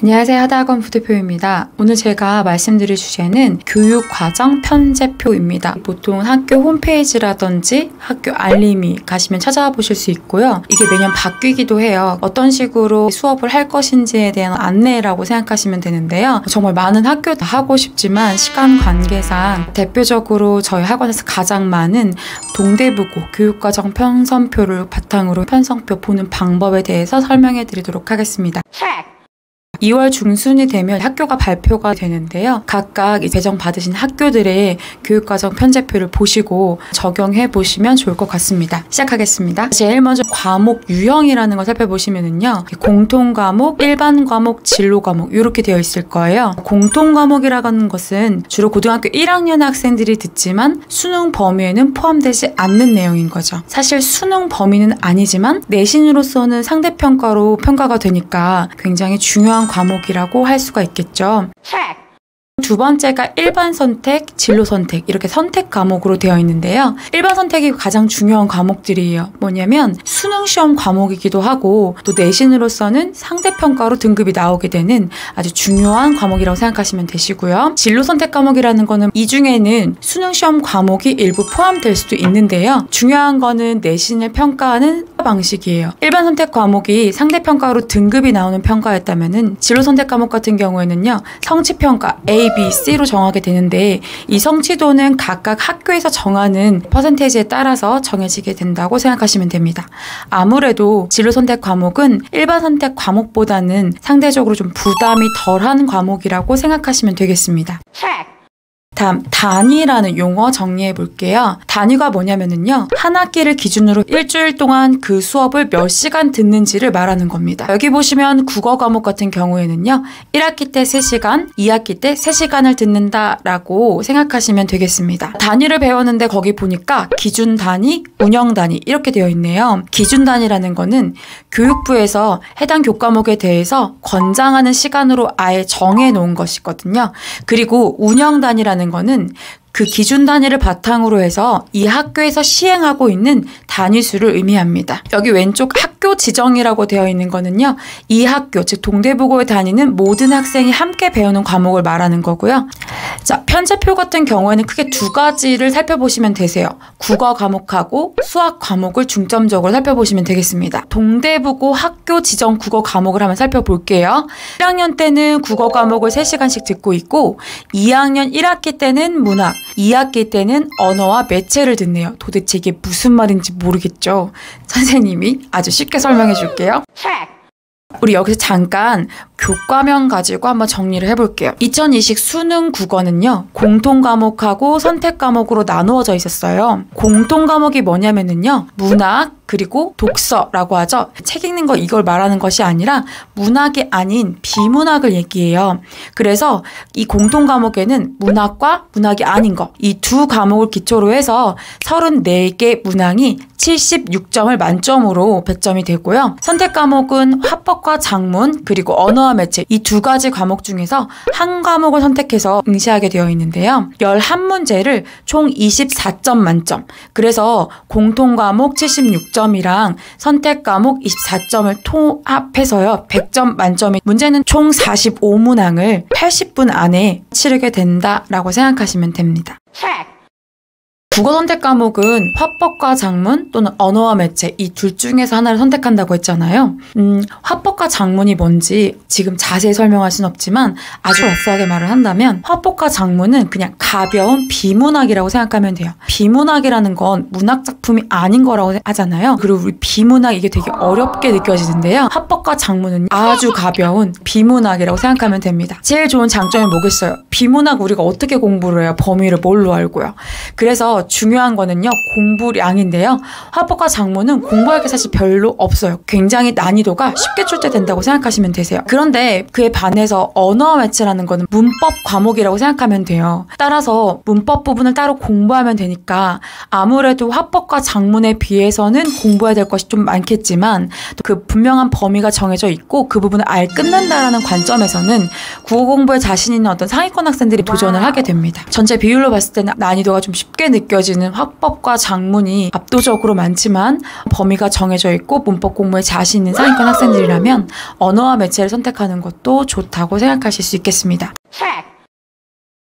안녕하세요. 하다학원 부대표입니다. 오늘 제가 말씀드릴 주제는 교육과정 편제표입니다. 보통 학교 홈페이지라든지 학교 알림이 가시면 찾아와 보실 수 있고요. 이게 매년 바뀌기도 해요. 어떤 식으로 수업을 할 것인지에 대한 안내라고 생각하시면 되는데요. 정말 많은 학교 다 하고 싶지만 시간 관계상 대표적으로 저희 학원에서 가장 많은 동대부고 교육과정 편성표를 바탕으로 편성표 보는 방법에 대해서 설명해 드리도록 하겠습니다. 2월 중순이 되면 학교가 발표가 되는데요. 각각 배정 받으신 학교들의 교육과정 편제표를 보시고 적용해 보시면 좋을 것 같습니다. 시작하겠습니다. 제일 먼저 과목 유형이라는 걸 살펴보시면은요. 공통 과목, 일반 과목, 진로 과목 이렇게 되어 있을 거예요. 공통 과목이라고 하는 것은 주로 고등학교 1학년 학생들이 듣지만 수능 범위에는 포함되지 않는 내용인 거죠. 사실 수능 범위는 아니지만 내신으로서는 상대평가로 평가가 되니까 굉장히 중요한 과목이라고 할 수가 있겠죠. 두 번째가 일반 선택, 진로 선택 이렇게 선택 과목으로 되어 있는데요. 일반 선택이 가장 중요한 과목들이에요. 뭐냐면 수능 시험 과목이기도 하고 또 내신으로서는 상대평가로 등급이 나오게 되는 아주 중요한 과목이라고 생각하시면 되시고요. 진로 선택 과목이라는 거는 이 중에는 수능 시험 과목이 일부 포함될 수도 있는데요. 중요한 거는 내신을 평가하는 방식이에요. 일반 선택 과목이 상대평가로 등급이 나오는 평가였다면은 진로 선택 과목 같은 경우에는요. 성취평가 A, B, C로 정하게 되는데 이 성취도는 각각 학교에서 정하는 퍼센테이지에 따라서 정해지게 된다고 생각하시면 됩니다. 아무래도 진로 선택 과목은 일반 선택 과목보다는 상대적으로 좀 부담이 덜한 과목이라고 생각하시면 되겠습니다. 다음 단위라는 용어 정리해 볼게요. 단위가 뭐냐면은요. 한 학기를 기준으로 일주일 동안 그 수업을 몇 시간 듣는지를 말하는 겁니다. 여기 보시면 국어 과목 같은 경우에는요. 1학기 때 3시간, 2학기 때 3시간을 듣는다라고 생각하시면 되겠습니다. 단위를 배웠는데 거기 보니까 기준 단위, 운영 단위 이렇게 되어 있네요. 기준 단위라는 거는 교육부에서 해당 교과목에 대해서 권장하는 시간으로 아예 정해 놓은 것이거든요. 그리고 운영 단위라는 거는 그 기준 단위를 바탕으로 해서 이 학교에서 시행하고 있는 단위수를 의미합니다. 여기 왼쪽 학교 지정이라고 되어 있는 거는요. 이 학교, 즉 동대부고에 다니는 모든 학생이 함께 배우는 과목을 말하는 거고요. 자, 편제표 같은 경우에는 크게 두 가지를 살펴보시면 되세요. 국어 과목하고 수학 과목을 중점적으로 살펴보시면 되겠습니다. 동대부고 학교 지정 국어 과목을 한번 살펴볼게요. 1학년 때는 국어 과목을 3시간씩 듣고 있고 2학년 1학기 때는 문학, 2학기 때는 언어와 매체를 듣네요. 도대체 이게 무슨 말인지 모르겠죠? 선생님이 아주 쉽게 설명해 줄게요. 우리 여기서 잠깐 교과명 가지고 한번 정리를 해볼게요. 2020 수능 국어는요. 공통 과목하고 선택 과목으로 나누어져 있었어요. 공통 과목이 뭐냐면은요. 문학 그리고 독서라고 하죠. 책 읽는 거 이걸 말하는 것이 아니라 문학이 아닌 비문학을 얘기해요. 그래서 이 공통 과목에는 문학과 문학이 아닌 거 이 두 과목을 기초로 해서 34개 문항이 76점을 만점으로 배점이 되고요. 선택 과목은 화법과 작문 그리고 언어와 매체 이 두 가지 과목 중에서 한 과목을 선택해서 응시하게 되어 있는데요. 11문제를 총 24점 만점. 그래서 공통 과목 76점이랑 선택 과목 24점을 통합해서요. 100점 만점이 문제는 총 45문항을 80분 안에 치르게 된다라고 생각하시면 됩니다. 국어 선택 과목은 화법과 작문 또는 언어와 매체 이 둘 중에서 하나를 선택한다고 했잖아요. 화법과 작문이 뭔지 지금 자세히 설명할 순 없지만 아주 러프하게 말을 한다면 화법과 작문은 그냥 가벼운 비문학이라고 생각하면 돼요. 비문학이라는 건 문학 작품이 아닌 거라고 하잖아요. 그리고 우리 비문학 이게 되게 어렵게 느껴지는데요. 화법과 작문은 아주 가벼운 비문학이라고 생각하면 됩니다. 제일 좋은 장점이 뭐겠어요? 비문학 우리가 어떻게 공부를 해요? 범위를 뭘로 알고요? 그래서 중요한 거는요. 공부량인데요. 화법과 작문은 공부할 게 사실 별로 없어요. 굉장히 난이도가 쉽게 출제된다고 생각하시면 되세요. 그런데 그에 반해서 언어와 매체라는 거는 문법 과목이라고 생각하면 돼요. 따라서 문법 부분을 따로 공부하면 되니까 아무래도 화법과 작문에 비해서는 공부해야 될 것이 좀 많겠지만 그 분명한 범위가 정해져 있고 그 부분을 아예 끝낸다라는 관점에서는 국어 공부에 자신 있는 어떤 상위권 학생들이 도전을 하게 됩니다. 전체 비율로 봤을 때는 난이도가 좀 쉽게 느껴 느껴지는 화법과 작문이 압도적으로 많지만 범위가 정해져 있고 문법 공부에 자신 있는 상위권 학생들이라면 언어와 매체를 선택하는 것도 좋다고 생각하실 수 있겠습니다.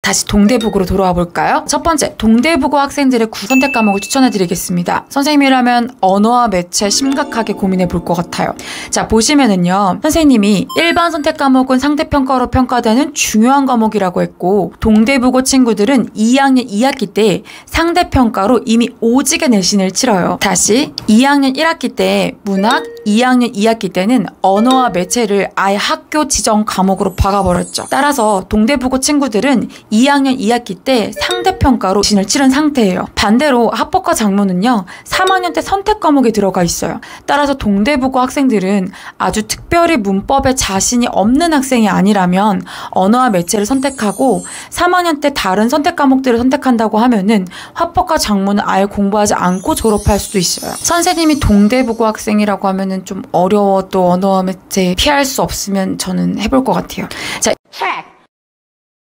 다시 동대북으로 돌아와 볼까요? 첫 번째, 동대북어 학생들의 선택 과목을 추천해 드리겠습니다. 선생님이라면 언어와 매체 심각하게 고민해 볼 것 같아요. 자, 보시면은요, 선생님이 일반 선택 과목은 상대평가로 평가되는 중요한 과목이라고 했고, 동대북어 친구들은 2학년 2학기 때 상대평가로 이미 오지게 내신을 치러요. 다시 2학년 1학기 때 문학, 2학년 2학기 때는 언어와 매체를 아예 학교 지정 과목으로 박아버렸죠. 따라서 동대북어 친구들은 2학년 2학기 때 상대평가로 내신을 치른 상태예요. 반대로 합법과 작문은요, 3학년 때 선택 과목에 들어가 있어요. 따라서 동대북어 학생들은 아주 특별히 문법에 자신이 없는 학생이 아니라면 언어와 매체를 선택하고 3학년 때 다른 선택 과목들을 선택한다고 하면은 합법과 작문은 아예 공부하지 않고 졸업할 수도 있어요. 선생님이 동대북어 학생이라고 하면은 좀 어려워도 언어와 매체 피할 수 없으면 저는 해볼 것 같아요. 자,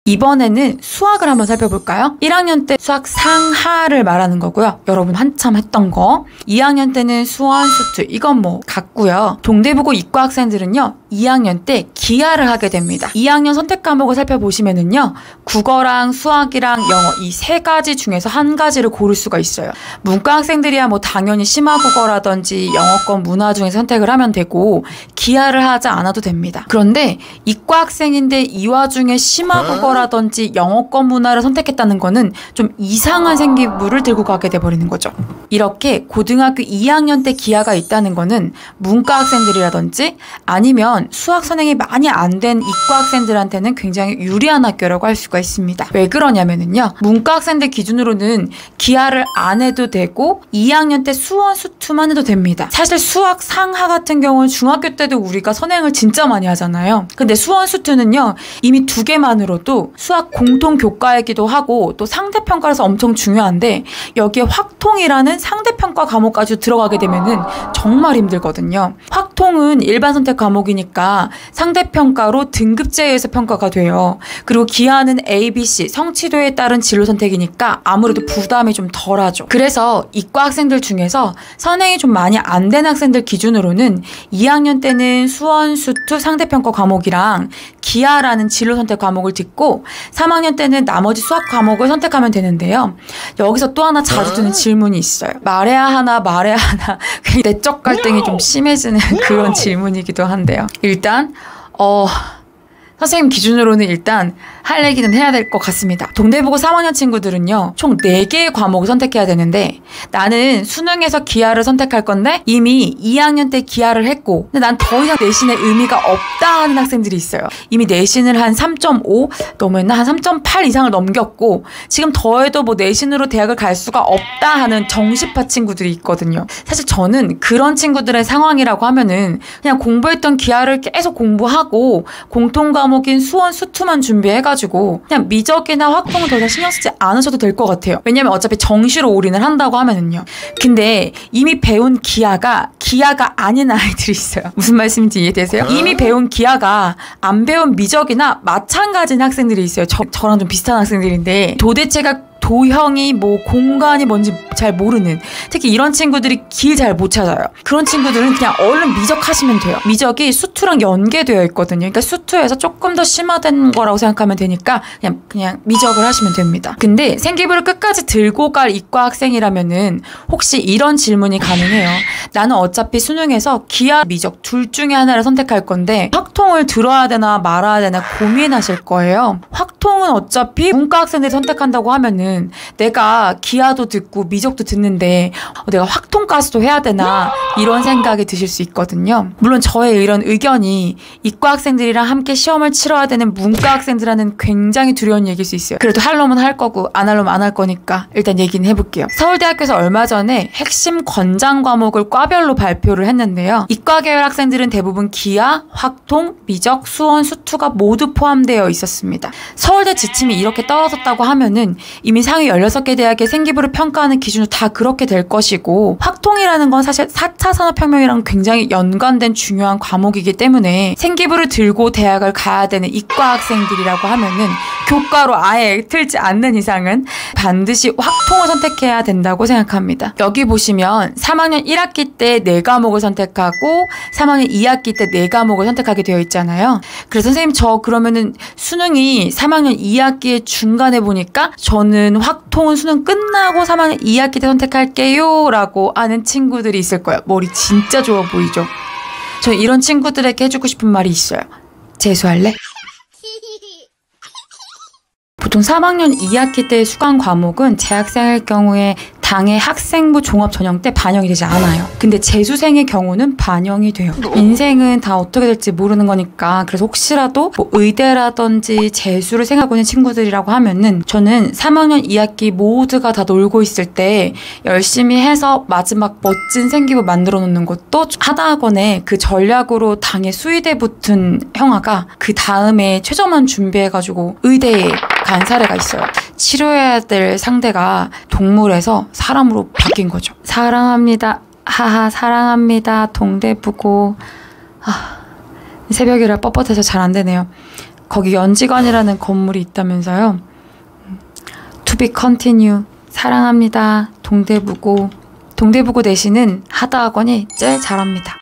이번에는 수학을 한번 살펴볼까요? 1학년 때 수학 상하를 말하는 거고요. 여러분 한참 했던 거. 2학년 때는 수원, 수투 이건 뭐 같고요. 동대북어 이과 학생들은요. 2학년 때 기하를 하게 됩니다. 2학년 선택 과목을 살펴보시면은요. 국어랑 수학이랑 영어 이 세 가지 중에서 한 가지를 고를 수가 있어요. 문과 학생들이야 뭐 당연히 심화국어라든지 영어권 문화 중에 선택을 하면 되고 기하를 하지 않아도 됩니다. 그런데 이과 학생인데 이 와중에 심화국어라든지 영어권 문화를 선택했다는 거는 좀 이상한 생기부를 들고 가게 돼버리는 거죠. 이렇게 고등학교 2학년 때 기하가 있다는 거는 문과 학생들이라든지 아니면 수학 선행이 많이 안 된 이과 학생들한테는 굉장히 유리한 학교라고 할 수가 있습니다. 왜 그러냐면은요. 문과 학생들 기준으로는 기하를 안 해도 되고 2학년 때 수원, 수투만 해도 됩니다. 사실 수학 상하 같은 경우는 중학교 때도 우리가 선행을 진짜 많이 하잖아요. 근데 수원, 수투는요. 이미 2개만으로도 수학 공통 교과이기도 하고 또 상대평가라서 엄청 중요한데 여기에 확통이라는 상대평가 과목까지 들어가게 되면은 정말 힘들거든요. 확통은 일반 선택 과목이니까 상대평가로 등급제에 의해서 평가가 돼요. 그리고 기하는 A, B, C 성취도에 따른 진로 선택이니까 아무래도 부담이 좀 덜하죠. 그래서 이과 학생들 중에서 선행이 좀 많이 안 된 학생들 기준으로는 2학년 때는 수원, 수투 상대평가 과목이랑 기하라는 진로 선택 과목을 듣고 3학년 때는 나머지 수학 과목을 선택하면 되는데요. 여기서 또 하나 자주 드는 질문이 있어요. 말해야 하나 말해야 하나 내적 갈등이 좀 심해지는 그런 질문이기도 한데요. 일단 선생님 기준으로는 일단 할 얘기는 해야 될 것 같습니다. 동대북어 3학년 친구들은요. 총 4개의 과목을 선택해야 되는데 나는 수능에서 기하를 선택할 건데 이미 2학년 때 기하를 했고 근데 난 더 이상 내신의 의미가 없다 하는 학생들이 있어요. 이미 내신을 한 3.5 너무했나? 한 3.8 이상을 넘겼고 지금 더해도 뭐 내신으로 대학을 갈 수가 없다 하는 정시파 친구들이 있거든요. 사실 저는 그런 친구들의 상황이라고 하면은 그냥 공부했던 기하를 계속 공부하고 공통 과목인 수원, 수투만 준비해가지고 그냥 미적이나 확통은 더 이상 신경 쓰지 않으셔도 될 것 같아요. 왜냐면 어차피 정시로 올인을 한다고 하면은요. 근데 이미 배운 기하가 아닌 아이들이 있어요. 무슨 말씀인지 이해되세요? 이미 배운 기하가 안 배운 미적이나 마찬가지인 학생들이 있어요. 저랑 좀 비슷한 학생들인데 도대체가 도형이 뭐 공간이 뭔지 잘 모르는 특히 이런 친구들이 길 잘 못 찾아요. 그런 친구들은 그냥 얼른 미적하시면 돼요. 미적이 수투랑 연계되어 있거든요. 그러니까 수투에서 조금 더 심화된 거라고 생각하면 되니까 그냥 미적을 하시면 됩니다. 근데 생기부를 끝까지 들고 갈 이과 학생이라면은 혹시 이런 질문이 가능해요. 나는 어차피 수능에서 기하, 미적 둘 중에 하나를 선택할 건데 확통을 들어야 되나 말아야 되나 고민하실 거예요. 확통은 어차피 문과 학생들이 선택한다고 하면은 내가 기하도 듣고 미적도 듣는데 내가 확통까지도 해야 되나 이런 생각이 드실 수 있거든요. 물론 저의 이런 의견이 이과 학생들이랑 함께 시험을 치러야 되는 문과 학생들한테는 굉장히 두려운 얘기일 수 있어요. 그래도 할 놈은 할 거고 안 할 놈은 안 할 거니까 일단 얘기는 해볼게요. 서울대학교에서 얼마 전에 핵심 권장 과목을 과별로 발표를 했는데요. 이과 계열 학생들은 대부분 기하, 확통, 미적, 수원, 수투가 모두 포함되어 있었습니다. 서울대 지침이 이렇게 떨어졌다고 하면은 이미 상위 16개 대학의 생기부를 평가하는 기준도 다 그렇게 될 것이고 확통이라는 건 사실 4차 산업혁명이랑 굉장히 연관된 중요한 과목이기 때문에 생기부를 들고 대학을 가야 되는 이과 학생들이라고 하면은 교과로 아예 틀지 않는 이상은 반드시 확통을 선택해야 된다고 생각합니다. 여기 보시면 3학년 1학기 때 4과목을 선택하고 3학년 2학기 때 4과목을 선택하게 되어 있잖아요. 그래서 선생님 저 그러면은 수능이 3학년 2학기의 중간에 보니까 저는 확통은 수능 끝나고 3학년 2학기 때 선택할게요 라고 하는 친구들이 있을 거예요. 머리 진짜 좋아 보이죠? 저는 이런 친구들에게 해주고 싶은 말이 있어요. 재수할래? 보통 3학년 2학기 때 수강 과목은 재학생일 경우에 당해 학생부 종합 전형 때 반영이 되지 않아요. 근데 재수생의 경우는 반영이 돼요. 인생은 다 어떻게 될지 모르는 거니까 그래서 혹시라도 뭐 의대라든지 재수를 생각하고 있는 친구들이라고 하면은 저는 3학년 2학기 모두가 다 놀고 있을 때 열심히 해서 마지막 멋진 생기부 만들어 놓는 것도 하다학원에 그 전략으로 당해 수의대 붙은 형아가 그 다음에 최저만 준비해가지고 의대에 간 사례가 있어요. 치료해야 될 상대가 동물에서 사람으로 바뀐 거죠. 사랑합니다. 하하 사랑합니다. 동대부고. 새벽이라 뻣뻣해서 잘 안 되네요. 거기 연지관이라는 건물이 있다면서요. To be continue. 사랑합니다. 동대부고. 동대부고 내신은 하다학원이 제일 잘합니다.